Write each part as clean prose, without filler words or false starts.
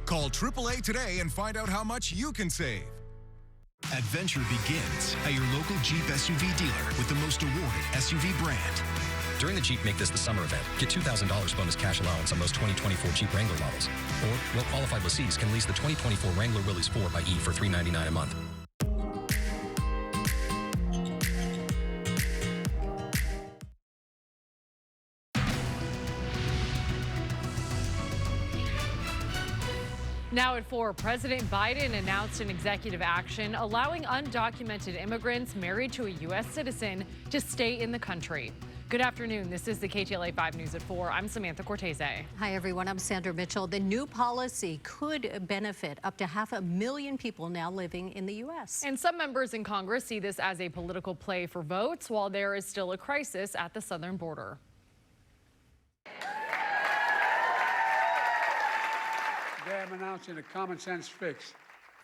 Call AAA today and find out how much you can save. Adventure begins at your local Jeep SUV dealer with the most awarded SUV brand. During the Jeep Make This the Summer event, get $2,000 bonus cash allowance on most 2024 Jeep Wrangler models. Or, well-qualified lessees can lease the 2024 Wrangler Willys 4xe for $399 a month. Now at 4, President Biden announced an executive action allowing undocumented immigrants married to a U.S. citizen to stay in the country. Good afternoon. This is the KTLA 5 News at 4. I'm Samantha Cortese. Hi, everyone. I'm Sandra Mitchell. The new policy could benefit up to 500,000 people now living in the U.S. And some members in Congress see this as a political play for votes, while there is still a crisis at the southern border. Today I'm announcing a common sense fix.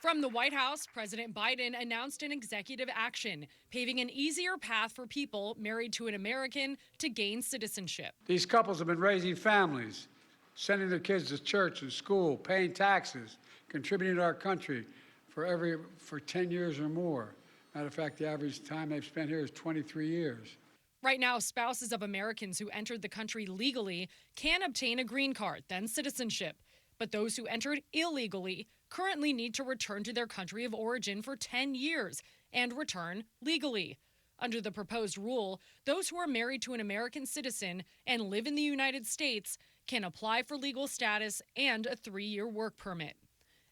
From the White House, President Biden announced an executive action, paving an easier path for people married to an American to gain citizenship. These couples have been raising families, sending their kids to church and school, paying taxes, contributing to our country for 10 years or more. Matter of fact, the average time they've spent here is 23 years. Right now, spouses of Americans who entered the country legally can obtain a green card, then citizenship. But those who entered illegally currently need to return to their country of origin for 10 years and return legally. Under the proposed rule, those who are married to an American citizen and live in the United States can apply for legal status and a 3-year work permit.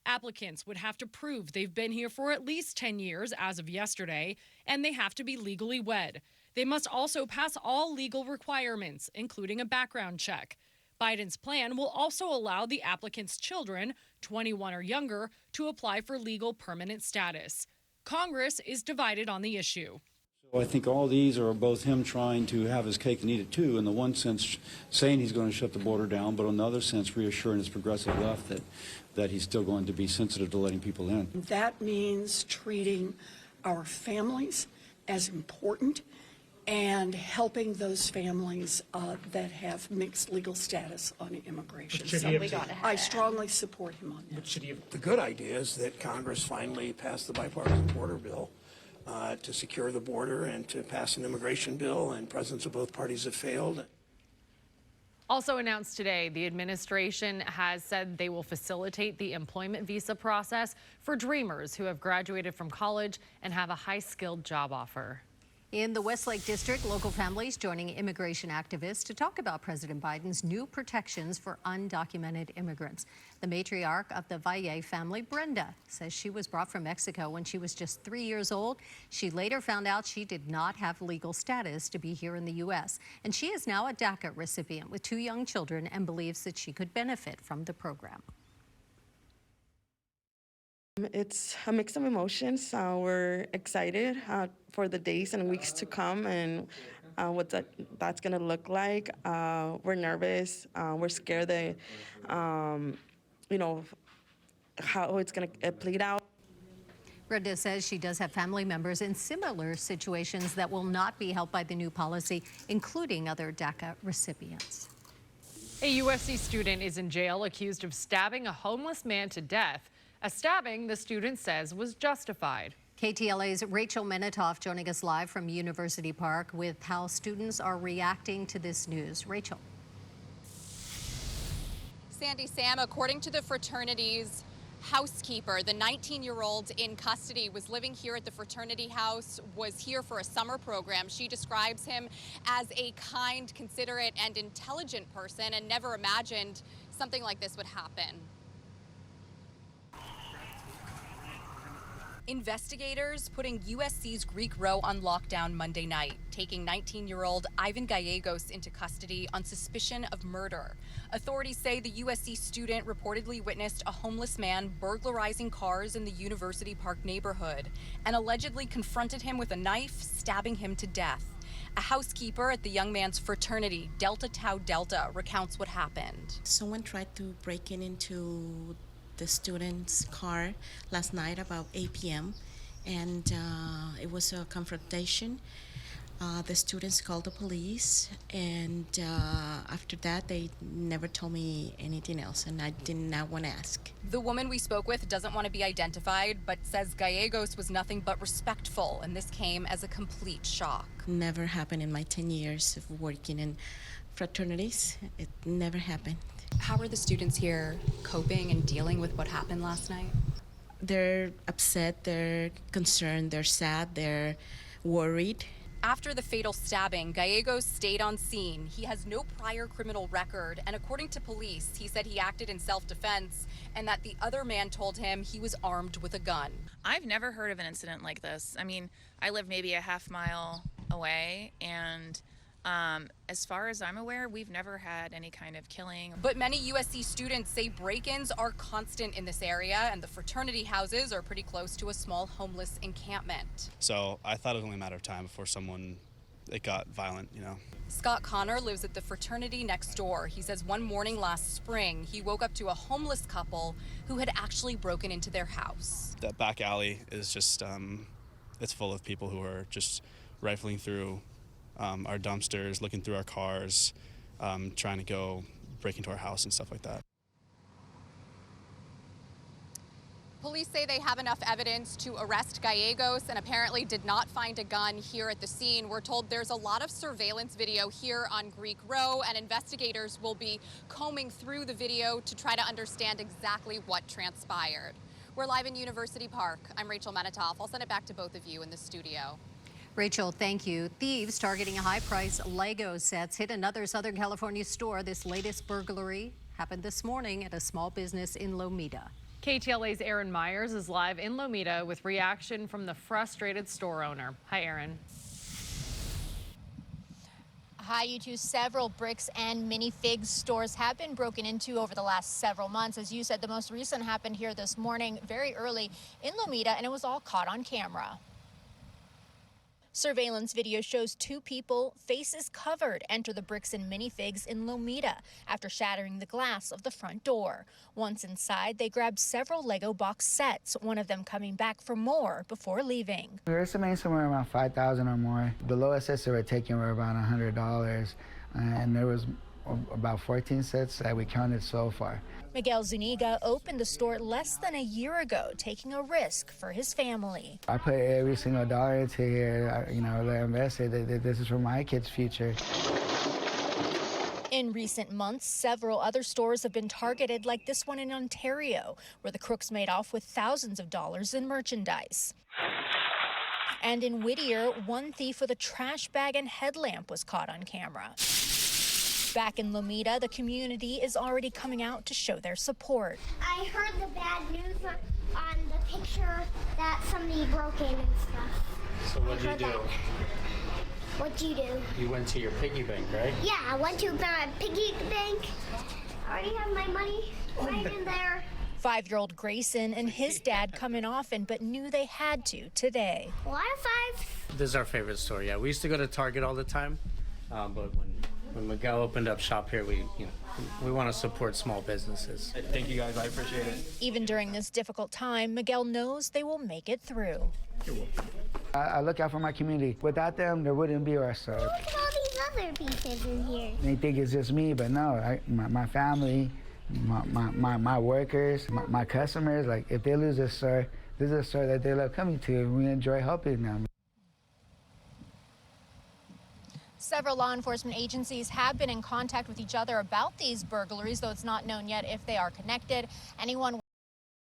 Applicants would have to prove they've been here for at least 10 years as of yesterday, and they have to be legally wed. They must also pass all legal requirements, including a background check. Biden's plan will also allow the applicant's children, 21 or younger, to apply for legal permanent status. Congress is divided on the issue. So I think all these are both him trying to have his cake and eat it too, in the one sense saying he's going to shut the border down, but in the other sense reassuring his progressive left that he's still going to be sensitive to letting people in. That means treating our families as important and helping those families that have mixed legal status on immigration. So I strongly support him on that. The good idea is that Congress finally passed the bipartisan border bill to secure the border and to pass an immigration bill, and presidents of both parties have failed. Also announced today, the administration has said they will facilitate the employment visa process for dreamers who have graduated from college and have a high-skilled job offer. In the Westlake District, local families joining immigration activists to talk about President Biden's new protections for undocumented immigrants. The matriarch of the Valle family, Brenda, says she was brought from Mexico when she was just 3 years old. She later found out she did not have legal status to be here in the U.S. And she is now a DACA recipient with 2 young children and believes that she could benefit from the program. It's a mix of emotions. We're excited for the days and weeks to come and what that's going to look like. We're nervous. We're scared that, how it's going to play out. Brenda says she does have family members in similar situations that will not be helped by the new policy, including other DACA recipients. A USC student is in jail accused of stabbing a homeless man to death. A stabbing the student says was justified. KTLA's Rachel Menitoff joining us live from University Park with how students are reacting to this news. Rachel. Sandy, Sam, according to the fraternity's housekeeper, the 19-year-old in custody was living here at the fraternity house, was here for a summer program. She describes him as a kind, considerate, and intelligent person and never imagined something like this would happen. Investigators putting USC's Greek Row on lockdown Monday night, taking 19-year-old Ivan Gallegos into custody on suspicion of murder. Authorities say the USC student reportedly witnessed a homeless man burglarizing cars in the University Park neighborhood and allegedly confronted him with a knife, stabbing him to death. A housekeeper at the young man's fraternity, Delta Tau Delta, recounts what happened. Someone tried to break into the student's car last night about 8 p.m. and it was a confrontation. The students called the police, and after that, they never told me anything else, and I did not want to ask. The woman we spoke with doesn't want to be identified, but says Gallegos was nothing but respectful, and this came as a complete shock. Never happened in my 10 years of working in fraternities. It never happened. How are the students here coping and dealing with what happened last night? They're upset, they're concerned, they're sad, they're worried. After the fatal stabbing, Gallegos stayed on scene. He has no prior criminal record, and according to police, he said he acted in self-defense and that the other man told him he was armed with a gun. I've never heard of an incident like this. I mean, I live maybe a half mile away, and as far as I'm aware, we've never had any kind of killing. But many USC students say break-ins are constant in this area, and the fraternity houses are pretty close to a small homeless encampment. So I thought it was only a matter of time before it got violent, Scott Connor lives at the fraternity next door. He says one morning last spring, he woke up to a homeless couple who had actually broken into their house. That back alley is just, it's full of people who are just rifling through our dumpsters, looking through our cars, trying to go break into our house and stuff like that. Police say they have enough evidence to arrest Gallegos and apparently did not find a gun here at the scene. We're told there's a lot of surveillance video here on Greek Row, and investigators will be combing through the video to try to understand exactly what transpired. We're live in University Park. I'm Rachel Menitoff. I'll send it back to both of you in the studio. Rachel, thank you. Thieves targeting high-priced Lego sets hit another Southern California store. This latest burglary happened this morning at a small business in Lomita. KTLA's Aaron Myers is live in Lomita with reaction from the frustrated store owner. Hi, Aaron. Hi, you two. Several Bricks and Minifigs stores have been broken into over the last several months. As you said, the most recent happened here this morning, very early in Lomita, and it was all caught on camera. Surveillance video shows two people, faces covered, enter the Bricks and Minifigs in Lomita after shattering the glass of the front door. Once inside, they grabbed several Lego box sets, one of them coming back for more before leaving. We're estimating somewhere around $5,000 or more. The lowest sets they were taking were about $100, and there was about 14 sets that we counted so far. Miguel Zuniga opened the store less than a year ago, taking a risk for his family. I put every single dollar into here, I invested. This is for my kids' future. In recent months, several other stores have been targeted, like this one in Ontario, where the crooks made off with thousands of dollars in merchandise. And in Whittier, one thief with a trash bag and headlamp was caught on camera. Back in Lomita, the community is already coming out to show their support. I heard the bad news on the picture that somebody broke in and stuff. So what'd you do? What'd you do? You went to your piggy bank, right? Yeah, I went to my piggy bank. I already have my money right in there. 5-year-old Grayson and his dad come in often, but knew they had to today. A lot of fives. This is our favorite store, yeah. We used to go to Target all the time, but when Miguel opened up shop here, we want to support small businesses. Thank you guys, I appreciate it. Even during this difficult time, Miguel knows they will make it through. I look out for my community. Without them, there wouldn't be our store. Look at all these other pieces in here. They think it's just me, but no, my family, my workers, my customers, like if they lose a store, this is a store that they love coming to, and we enjoy helping them. Several law enforcement agencies have been in contact with each other about these burglaries, though it's not known yet if they are connected. Anyone